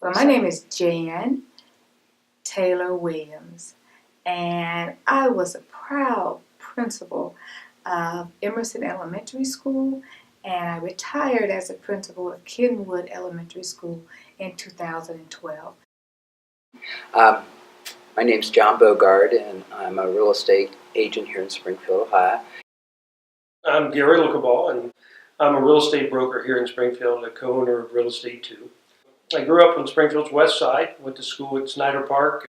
Well, my name is Jan Taylor Williams, and I was a proud principal of Emerson Elementary School, and I retired as a principal of Kenwood Elementary School in 2012. Um, my name's John Bogard, and I'm a real estate agent here in Springfield, Ohio. I'm Gary Lookaball, and I'm a real estate broker here in Springfield, a co-owner of Real Estate 2. I grew up on Springfield's west side, went to school at Snyder Park.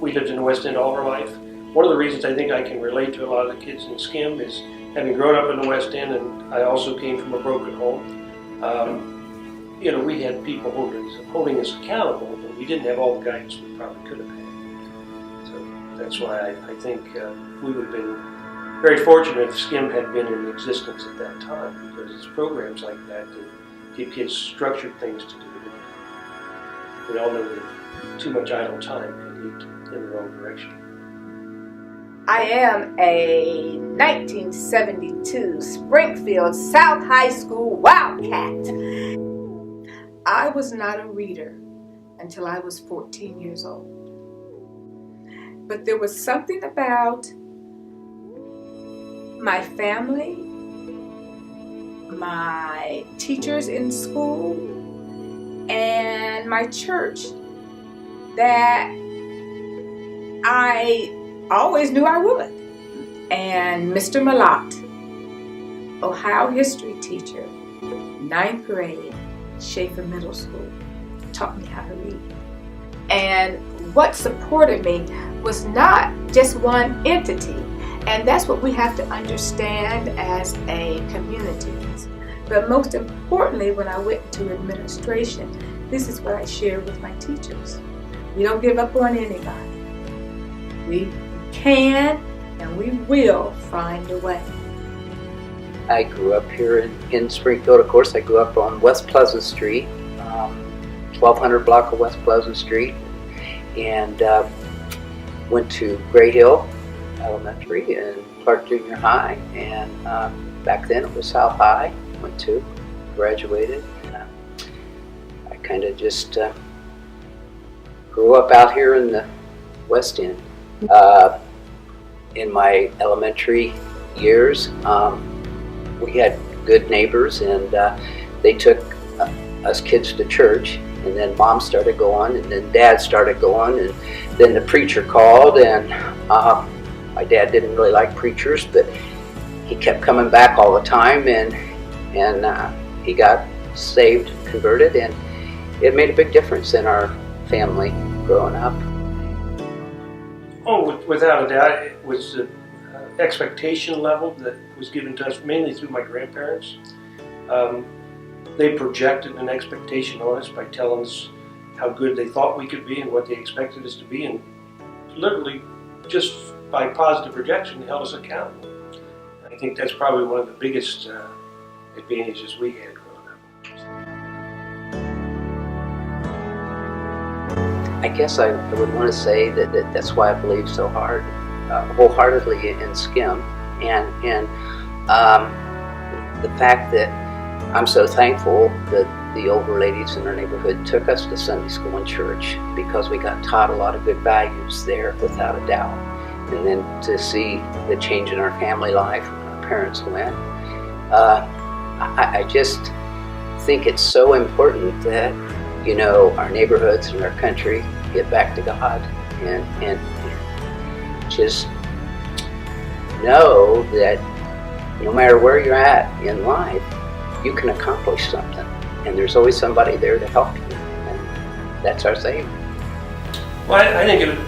We lived in the West End all our life. One of the reasons I think I can relate to a lot of the kids in SCIM is having grown up in the West End, and I also came from a broken home. We had people holding us accountable, but we didn't have all the guidance we probably could have had. So that's why I think we would have been very fortunate if SCIM had been in existence at that time, because it's programs like that give kids structured things to do. We all know that too much idle time can lead in the wrong direction. I am a 1972 Springfield South High School Wildcat. I was not a reader until I was 14 years old. But there was something about my family, my teachers in school, and my church that I always knew I would. And Mr. Malott, Ohio history teacher, 9th grade, Schaefer Middle School, taught me how to read. And what supported me was not just one entity, and that's what we have to understand as a community. But most importantly, when I went into administration, this is what I shared with my teachers. We don't give up on anybody. We can and we will find a way. I grew up here in Springfield. Of course, I grew up on West Pleasant Street, 1200 block of West Pleasant Street, and went to Gray Hill Elementary and Clark Junior High, and back then it was South High. Went to, graduated, and I kind of just grew up out here in the West End. In my elementary years, we had good neighbors, and they took us kids to church, and then Mom started going, and then Dad started going, and then the preacher called, and my dad didn't really like preachers, but he kept coming back all the time, and he got saved, converted, and it made a big difference in our family growing up. Oh, without a doubt, it was the expectation level that was given to us mainly through my grandparents. They projected an expectation on us by telling us how good they thought we could be and what they expected us to be, and literally just by positive projection held us accountable. I think that's probably one of the biggest advantages we had growing up. I guess I would want to say that's why I believe so hard, wholeheartedly in SCIM, and the fact that I'm so thankful that the older ladies in our neighborhood took us to Sunday school and church, because we got taught a lot of good values there, without a doubt. And then to see the change in our family life when our parents went, I just think it's so important that, our neighborhoods and our country get back to God, and just know that no matter where you're at in life, you can accomplish something, and there's always somebody there to help you, and that's our Savior. Well, I think it would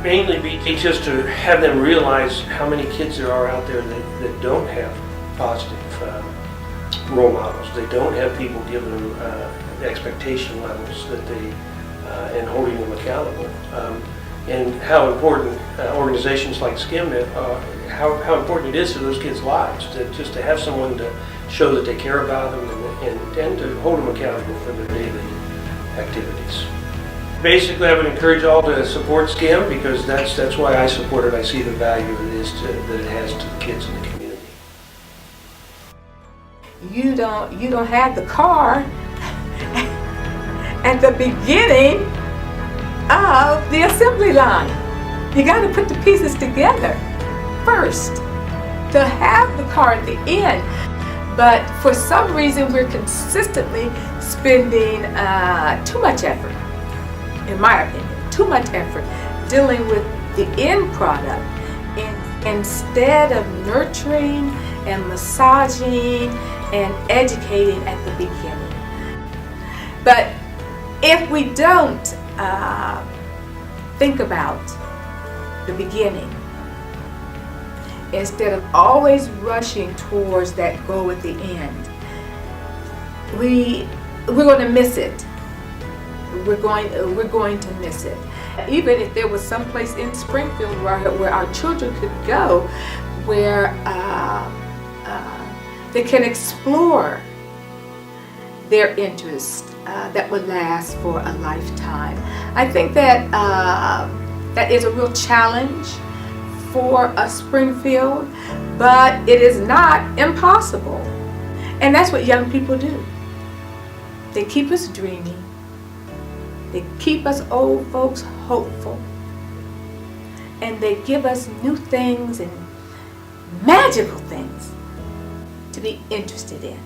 mainly be just to have them realize how many kids there are out there that don't have positive role models. They don't have people giving them expectation levels that and holding them accountable. And how important organizations like SCIM, how important it is to those kids' lives to have someone to show that they care about them and to hold them accountable for their daily activities. Basically, I would encourage all to support SCIM, because that's why I support it. I see the value that it has to the kids in the community. you don't have the car at the beginning of the assembly line. You got to put the pieces together first to have the car at the end. But for some reason, we're consistently spending too much effort, in my opinion, too much effort dealing with the end product instead of nurturing and massaging and educating at the beginning. But if we don't think about the beginning, instead of always rushing towards that goal at the end, we're going to miss it. We're going to miss it. Even if there was some place in Springfield where our children could go, where they can explore their interest that would last for a lifetime. I think that that is a real challenge for Springfield, but it is not impossible. And that's what young people do. They keep us dreaming. They keep us old folks hopeful. And they give us new things and magical things to be interested in.